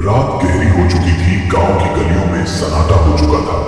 रात गहरी हो चुकी थी। गांव की गलियों में सन्नाटा हो चुका था।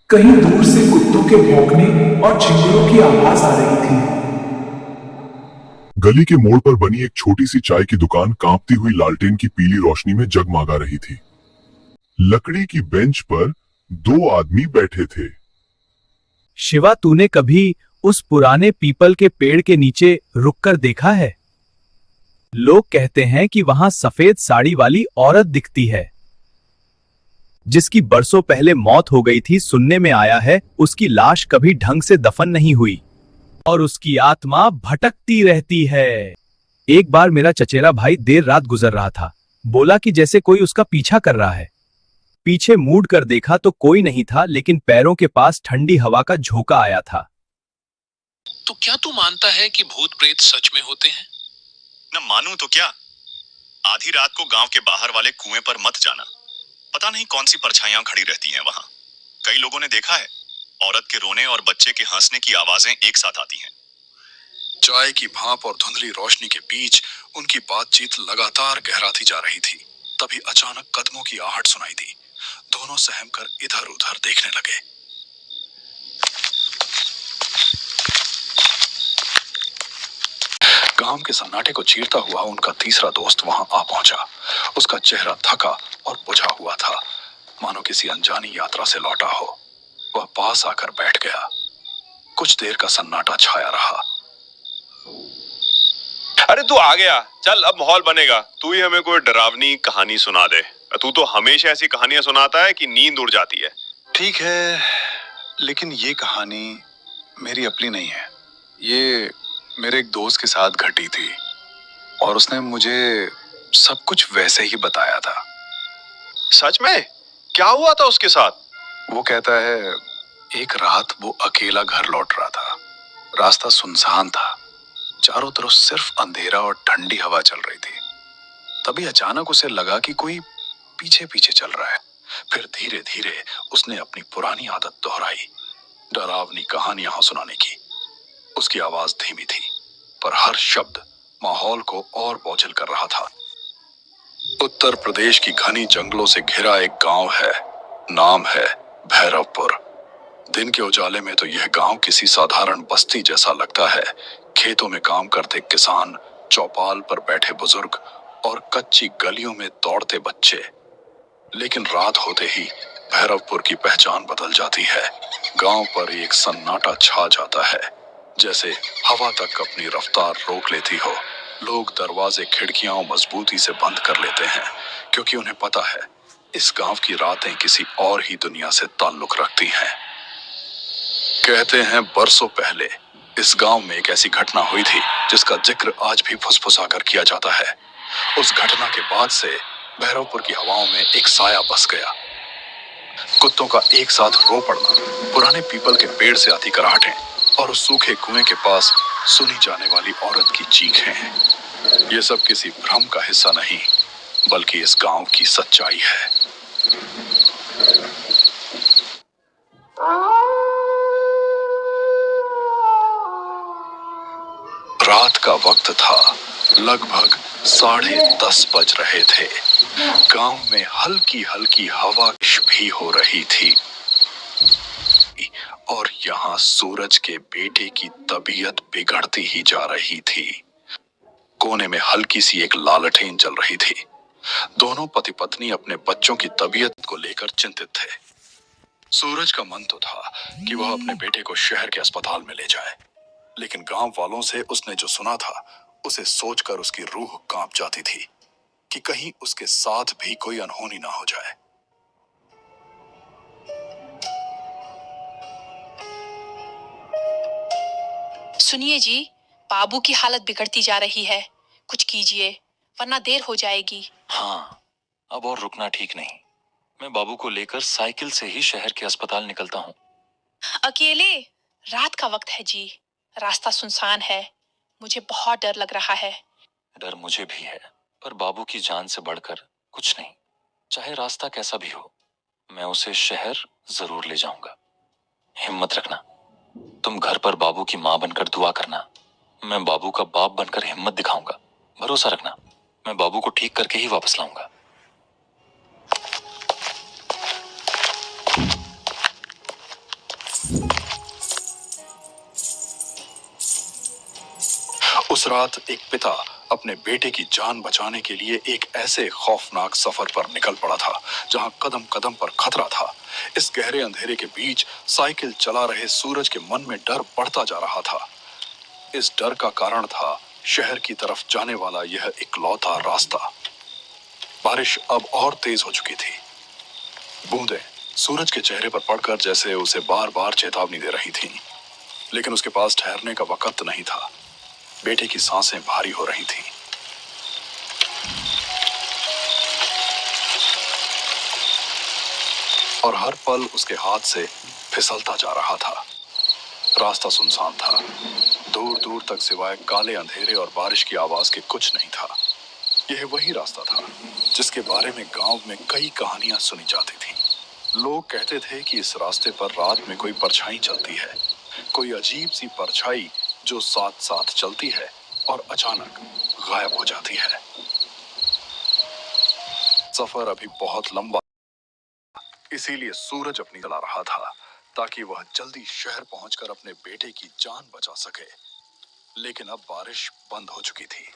कहीं दूर से कुत्तों के भौंकने और झिंगुरों की आवाज आ रही थी। गली के मोड़ पर बनी एक छोटी सी चाय की दुकान कांपती हुई लालटेन की पीली रोशनी में जगमगा रही थी। लकड़ी की बेंच पर दो आदमी बैठे थे। शिवा, तूने कभी उस पुराने पीपल के पेड़ के नीचे रुककर देखा है? लोग कहते हैं कि वहां सफेद साड़ी वाली औरत दिखती है, जिसकी बरसों पहले मौत हो गई थी। सुनने में आया है उसकी लाश कभी ढंग से दफन नहीं हुई और उसकी आत्मा भटकती रहती है। एक बार मेरा चचेरा भाई देर रात गुजर रहा था। बोला कि जैसे कोई उसका पीछा कर रहा है। पीछे मुड़ कर देखा तो कोई नहीं था, लेकिन पैरों के पास ठंडी हवा का झोंका आया था। तो क्या तू मानता है कि भूत प्रेत सच में होते हैं? न मानूं तो क्या। आधी रात को गांव के बाहर वाले कुएं पर मत जाना। पता नहीं कौन सी परछाइयां खड़ी रहती हैं वहां। कई लोगों ने देखा है, औरत के रोने और बच्चे के हंसने की आवाजें एक साथ आती हैं। चाय की भाप और धुंधली रोशनी के बीच उनकी बातचीत लगातार गहराती जा रही थी। तभी अचानक कदमों की आहट सुनाई दी। दोनों सहम कर इधर उधर देखने लगे। गांव के सन्नाटे को चीरता हुआ उनका तीसरा दोस्त वहां आ पहुंचा। उसका चेहरा थका और बुझा हुआ था, मानो किसी अनजानी यात्रा से लौटा हो। वह पास आकर बैठ गया। कुछ देर का सन्नाटा छाया रहा। अरे तू आ गया, चल अब माहौल बनेगा। तू ही हमें कोई डरावनी कहानी सुना दे। तू तो हमेशा ऐसी कहानियां सुनाता है कि नींद उड़ जाती है। ठीक है, लेकिन ये कहानी मेरी अपनी नहीं है। ये मेरे एक दोस्त के साथ घटी थी और उसने मुझे सब कुछ वैसे ही बताया था। सच में? क्या हुआ था उसके साथ? वो कहता है, एक रात वो अकेला घर लौट रहा था। रास्ता सुनसान था, चारों तरफ सिर्फ अंधेरा और ठंडी हवा चल रही थी। तभी अचानक उसे लगा कि कोई पीछे पीछे चल रहा है। फिर धीरे धीरे उसने अपनी पुरानी आदत दोहराई, डरावनी कहानियां सुनाने की। उसकी आवाज धीमी थी, पर हर शब्द माहौल को और बोझिल कर रहा था। उत्तर प्रदेश की घनी जंगलों से घिरा एक गांव है, नाम है भैरवपुर। दिन के उजाले में तो यह गांव किसी साधारण बस्ती जैसा लगता है। खेतों में काम करते किसान, चौपाल पर बैठे बुजुर्ग और कच्ची गलियों में दौड़ते बच्चे। लेकिन रात होते ही भैरवपुर की पहचान बदल जाती है। गांव पर एक सन्नाटा छा जाता है, जैसे हवा तक अपनी रफ्तार रोक लेती हो। लोग दरवाजे खिड़कियां मजबूती से बंद कर लेते हैं, क्योंकि उन्हें पता है इस गांव की रातें किसी और ही दुनिया से ताल्लुक रखती हैं। कहते हैं बरसों पहले इस गांव में एक ऐसी घटना हुई थी जिसका जिक्र आज भी फुसफुसाकर किया जाता है। उस घटना के बाद से भैरवपुर की हवाओं में एक साया बस गया। कुत्तों का एक साथ रो पड़ना, पुराने पीपल के पेड़ से आती कराहटें और उस सूखे कुएं के पास सुनी जाने वाली औरत की चीखें। ये सब किसी भ्रम का हिस्सा नहीं, बल्कि इस गांव की सच्चाई है। रात का वक्त था, लगभग 10:30 बज रहे थे। गांव में हल्की हल्की हवा भी हो रही थी और यहाँ सूरज के बेटे की तबीयत बिगड़ती ही जा रही थी। कोने में हल्की सी एक लालटेन जल रही थी। दोनों पति पत्नी अपने बच्चों की तबीयत को लेकर चिंतित थे। सूरज का मन तो था कि वह अपने बेटे को शहर के अस्पताल में ले जाए, लेकिन गांव वालों से उसने जो सुना था उसे सोचकर उसकी रूह कांप जाती थी कि कहीं उसके साथ भी कोई अनहोनी ना हो जाए। सुनिए जी, बाबू की हालत बिगड़ती जा रही है। कुछ कीजिए, वरना देर हो जाएगी। हाँ, अब और रुकना ठीक नहीं। मैं बाबू को लेकर साइकिल से ही शहर के अस्पताल निकलता हूँ। अकेले? रात का वक्त है जी, रास्ता सुनसान है। मुझे बहुत डर लग रहा है। डर मुझे भी है, पर बाबू की जान से बढ़कर कुछ नहीं। चाहे रास्ता कैसा भी हो, मैं उसे शहर जरूर ले जाऊंगा। हिम्मत रखना। तुम घर पर बाबू की माँ बनकर दुआ करना। मैं बाबू का बाप बनकर हिम्मत दिखाऊंगा। भरोसा रखना, मैं बाबू को ठीक करके ही वापस लाऊंगा। उस रात एक पिता अपने बेटे की जान बचाने के लिए एक ऐसे खौफनाक सफर पर निकल पड़ा था जहां कदम कदम पर खतरा था। इस गहरे अंधेरे के बीच साइकिल चला रहे सूरज के मन में डर बढ़ता जा रहा था। इस डर का कारण था शहर की तरफ जाने वाला यह इकलौता रास्ता। बारिश अब और तेज हो चुकी थी। बूंदें सूरज के चेहरे पर पड़कर जैसे उसे बार बार चेतावनी दे रही थीं। लेकिन उसके पास ठहरने का वक्त नहीं था। बेटे की सांसें भारी हो रही थीं। और हर पल उसके हाथ से फिसलता जा रहा था। रास्ता सुनसान था। दूर दूर तक सिवाय काले अंधेरे और बारिश की आवाज के कुछ नहीं था। यह वही रास्ता था जिसके बारे में गांव में कई कहानियां सुनी जाती थीं। लोग कहते थे कि इस रास्ते पर रात में कोई परछाई चलती है, कोई अजीब सी परछाई जो साथ साथ चलती है और अचानक गायब हो जाती है। सफर अभी बहुत लंबा, इसीलिए सूरज अपनी जला रहा था ताकि वह जल्दी शहर पहुंचकर अपने बेटे की जान बचा सके। लेकिन अब बारिश बंद हो चुकी थी।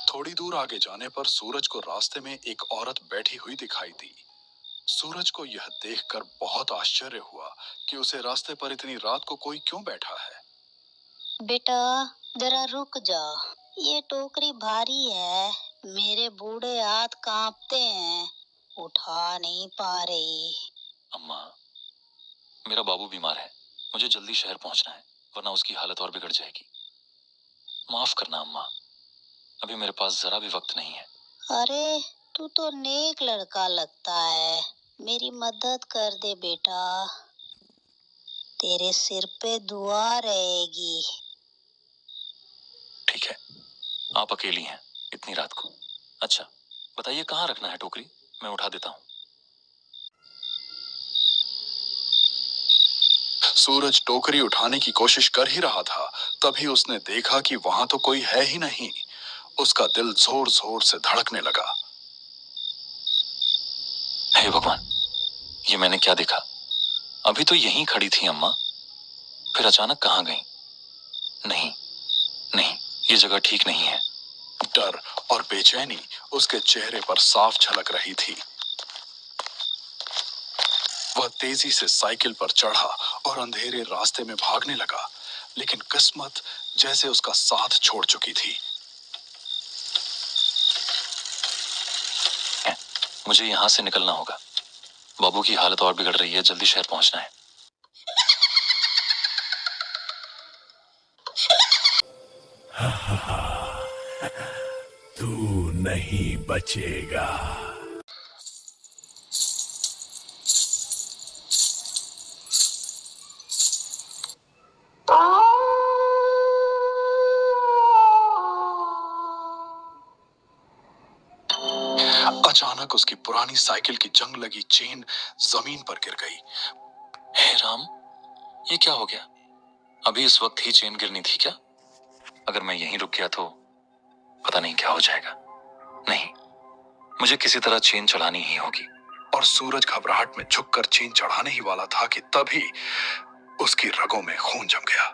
थोड़ी दूर आगे जाने पर सूरज को रास्ते में एक औरत बैठी हुई दिखाई दी। सूरज को यह देखकर बहुत आश्चर्य हुआ कि उसे रास्ते पर इतनी रात को कोई क्यों बैठा है। बेटा जरा रुक जा, ये टोकरी भारी है, मेरे बूढ़े हाथ कांपते हैं, उठा नहीं पा रही। अम्मा, मेरा बाबू बीमार है, मुझे जल्दी शहर पहुंचना है, वरना उसकी हालत और बिगड़ जाएगी। माफ करना अम्मा, अभी मेरे पास जरा भी वक्त नहीं है। अरे तू तो नेक लड़का लगता है, मेरी मदद कर दे बेटा, तेरे सिर पे दुआ रहेगी। ठीक है, आप अकेली हैं इतनी रात को। अच्छा बताइए कहाँ रखना है टोकरी, मैं उठा देता हूँ। सूरज टोकरी उठाने की कोशिश कर ही रहा था, तभी उसने देखा कि वहां तो कोई है ही नहीं। उसका दिल जोर जोर से धड़कने लगा। हे भगवान, ये मैंने क्या देखा? अभी तो यहीं खड़ी थी अम्मा, फिर अचानक कहाँ गई? नहीं नहीं, ये जगह ठीक नहीं है। डर और बेचैनी उसके चेहरे पर साफ झलक रही थी। वह तेजी से साइकिल पर चढ़ा और अंधेरे रास्ते में भागने लगा, लेकिन किस्मत जैसे उसका साथ छोड़ चुकी थी। मुझे यहाँ से निकलना होगा, बाबू की हालत और बिगड़ रही है, जल्दी शहर पहुंचना है। तू नहीं बचेगा। अचानक उसकी पुरानी साइकिल की जंग लगी चेन जमीन पर गिर गई। हे राम, ये क्या हो गया? अभी इस वक्त ही चेन गिरनी थी क्या? अगर मैं यहीं रुक गया तो पता नहीं क्या हो जाएगा। नहीं, मुझे किसी तरह चेन चढ़ानी ही होगी। और सूरज घबराहट में झुककर चेन चढ़ाने ही वाला था कि तभी उसकी रगों में खून जम गया।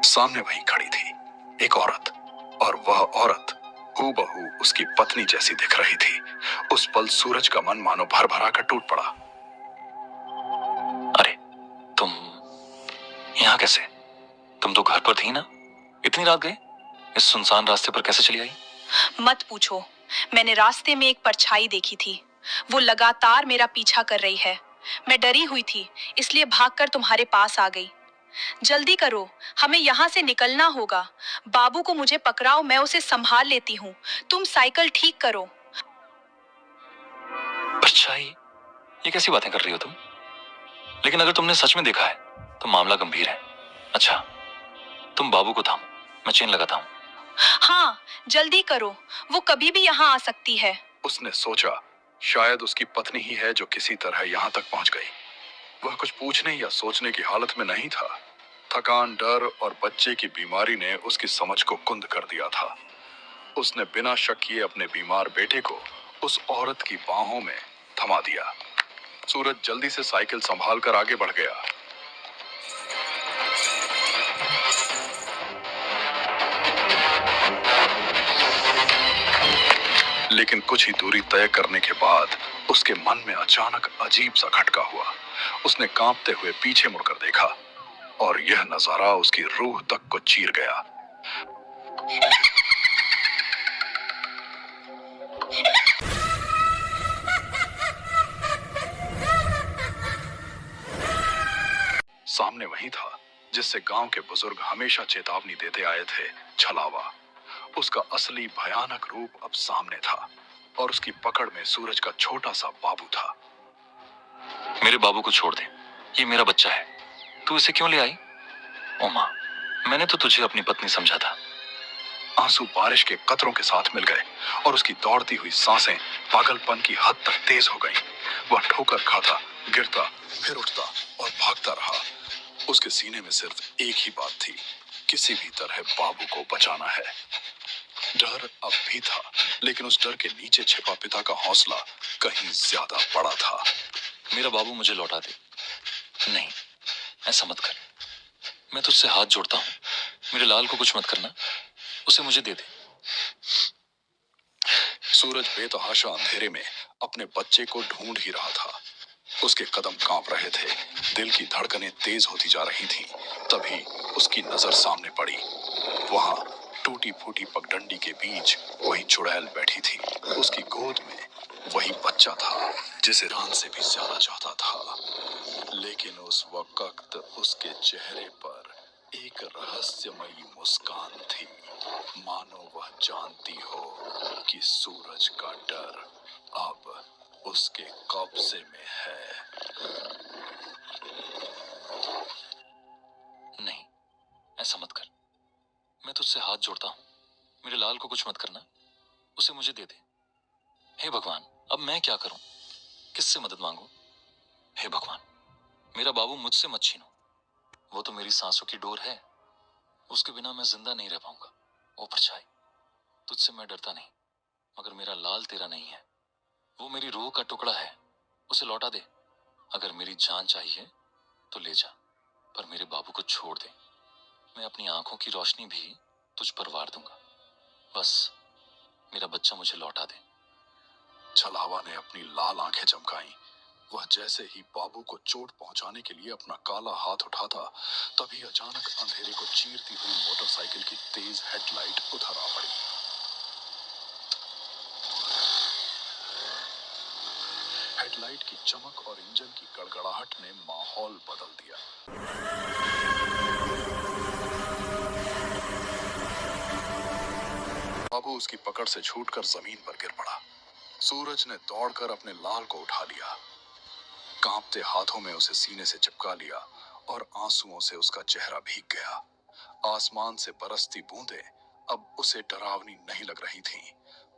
सामने वहीं खड़ी थी एक औरत, और वह औरत हूबहू उसकी पत्नी जैसी दिख रही थी। उस पल सूरज का मन मानो भर भरा कर टूट पड़ा। अरे तुम यहाँ कैसे? तुम तो घर पर थी ना? इतनी रात गए? इस सुनसान रास्ते पर कैसे चली आई? मत पूछो, मैंने रास्ते में एक परछाई देखी थी। वो लगातार मेरा पीछा कर रही है। मैं डरी हुई थी, इसलिए भागकर तुम्हारे पास आ गई। जल्दी करो, हमें यहाँ से निकलना होगा। बाबू को मुझे पकड़ाओ, मैं उसे संभाल लेती हूँ। तुम साइकिल ठीक करो। परछाई? ये कैसी बातें कर रही हो तुम? लेकिन अगर तुमने सच में देखा है तो मामला गंभीर है। अच्छा, तुम बाबू को थामो, मैं चेन लगाता हूँ। हाँ, जल्दी करो, वो कभी भी यहाँ आ सकती है। उसने सोचा शायद उसकी पत्नी ही है जो किसी तरह यहाँ तक पहुंच गई। वह कुछ पूछने या सोचने की हालत में नहीं था। थकान, डर और बच्चे की बीमारी ने उसकी समझ को कुंद कर दिया था। उसने बिना शक किए अपने बीमार बेटे को उस औरत की बाहों में थमा दिया। सूरज जल्दी से साइकिल संभाल कर आगे बढ़ गया। लेकिन कुछ ही दूरी तय करने के बाद उसके मन में अचानक अजीब सा खटका हुआ। उसने कांपते हुए पीछे मुड़कर देखा और यह नजारा उसकी रूह तक को चीर गया। सामने वही था जिससे गांव के बुजुर्ग हमेशा चेतावनी देते आए थे, छलावा। उसका असली भयानक रूप अब सामने था और उसकी पकड़ में सूरज का छोटा सा बाबू था। मेरे बाबू को छोड़ दे, ये मेरा बच्चा है। तू इसे क्यों ले आई? ओ माँ, मैंने तो तुझे अपनी पत्नी समझा था। आंसू बारिश के कतरों के साथ मिल गए और उसकी दौड़ती हुई सांसें पागलपन की हद तक तेज हो गईं। वह ठोकर खाता, गिरता, फिर उठता और भागता रहा। उसके सीने में सिर्फ एक ही बात थी, किसी भी तरह बाबू को बचाना है। डर अब भी था, लेकिन उस डर के नीचे छिपा पिता का हौसला कहीं ज्यादा बड़ा था। मेरा बाबू मुझे लौटा दे। नहीं, ऐसा मत कर। मैं तुझसे हाथ जोड़ता हूँ, मेरे लाल को कुछ मत करना, उसे मुझे दे दे। सूरज बेतहाशा अंधेरे में अपने बच्चे को ढूंढ ही रहा था। उसके कदम कांप रहे थे, दिल की धड़कनें तेज होती जा रही थीं। तभी उसकी नजर सामने पड़ी। वहां टूटी फूटी पगडंडी के बीच वही चुड़ैल बैठी थी। उसकी गोद में वही बच्चा था जिसे जान से भी ज्यादा चाहता था। लेकिन उस वक्त उसके चेहरे पर एक रहस्यमयी मुस्कान थी, मानो वह जानती हो कि सूरज का डर अब उसके कब्जे में है। नहीं, ऐसा मत कर। मैं तुझसे हाथ जोड़ता हूँ, मेरे लाल को कुछ मत करना, उसे मुझे दे दे। हे भगवान, अब मैं क्या करूं? किससे मदद मांगू? हे भगवान, मेरा बाबू मुझसे मत छीनो। वो तो मेरी सांसों की डोर है, उसके बिना मैं जिंदा नहीं रह पाऊंगा। ओ परछाई, तुझसे मैं डरता नहीं, मगर मेरा लाल तेरा नहीं है। वो मेरी रूह का टुकड़ा है, उसे लौटा दे। अगर मेरी जान चाहिए तो ले जा, पर मेरे बाबू को छोड़ दे। मैं अपनी आंखों की रोशनी भी तुझ पर वार दूंगा। बस मेरा बच्चा मुझे लौटा दे। छलावा ने अपनी लाल आंखें चमकाईं। वह जैसे ही बाबू को चोट पहुंचाने के लिए अपना काला हाथ उठाता, तभी अचानक अंधेरे को चीरती हुई मोटरसाइकिल की तेज हेडलाइट उधर आ पड़ी। हेडलाइट की चमक और इंजन की गड़गड़ाहट ने माहौल बदल दिया। बाबू उसकी पकड़ से छूटकर जमीन पर गिर पड़ा। सूरज ने दौड़कर अपने लाल को उठा लिया, कांपते हाथों में उसे सीने से चिपका लिया और आंसुओं से उसका चेहरा भीग गया। आसमान से बरसती बूंदें अब उसे डरावनी नहीं लग रही थीं,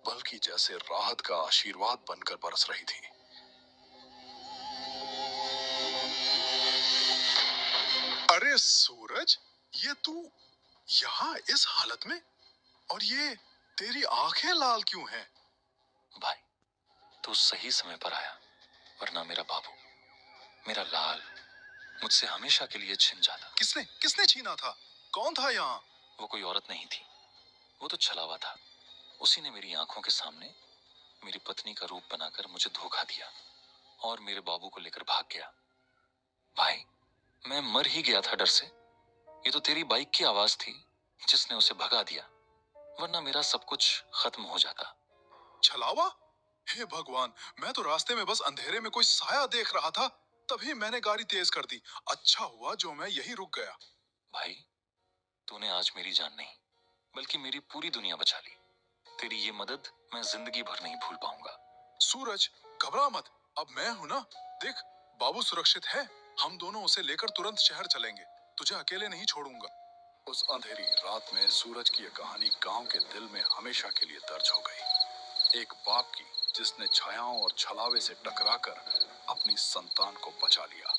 बल्कि जैसे राहत का आशीर्वाद बनकर बरस रही थीं। अरे सूरज, ये तू यहाँ इस हालत में? और ये तेरी आंखें लाल क्यों हैं? भाई, तू सही समय पर आया, वरना मेरा बाबू, मेरा लाल मुझसे हमेशा के लिए छिन जाता। किसने किसने छीना था? कौन था यहाँ? वो कोई औरत नहीं थी, वो तो छलावा था। उसी ने मेरी आंखों के सामने मेरी पत्नी का रूप बनाकर मुझे धोखा दिया और मेरे बाबू को लेकर भाग गया। भाई, मैं मर ही गया था डर से। ये तो तेरी बाइक की आवाज थी जिसने उसे भगा दिया, वरना मेरा सब कुछ खत्म हो जाता। छलावा? हे भगवान, मैं तो रास्ते में बस अंधेरे में कोई साया देख रहा था, तभी मैंने गाड़ी तेज कर दी। अच्छा हुआ जो मैं यहीं रुक गया। भाई, तूने आज मेरी जान नहीं, बल्कि मेरी पूरी दुनिया बचा ली। तेरी ये मदद मैं जिंदगी भर नहीं भूल पाऊंगा। सूरज, घबरा मत, अब मैं हूं ना। देख, बाबू सुरक्षित है। हम दोनों उसे लेकर तुरंत शहर चलेंगे। तुझे अकेले नहीं छोड़ूंगा। उस अंधेरी रात में सूरज की यह कहानी गांव के दिल में हमेशा के लिए दर्ज हो गई। एक बाप की जिसने छायाओं और छलावे से टकराकर अपनी संतान को बचा लिया।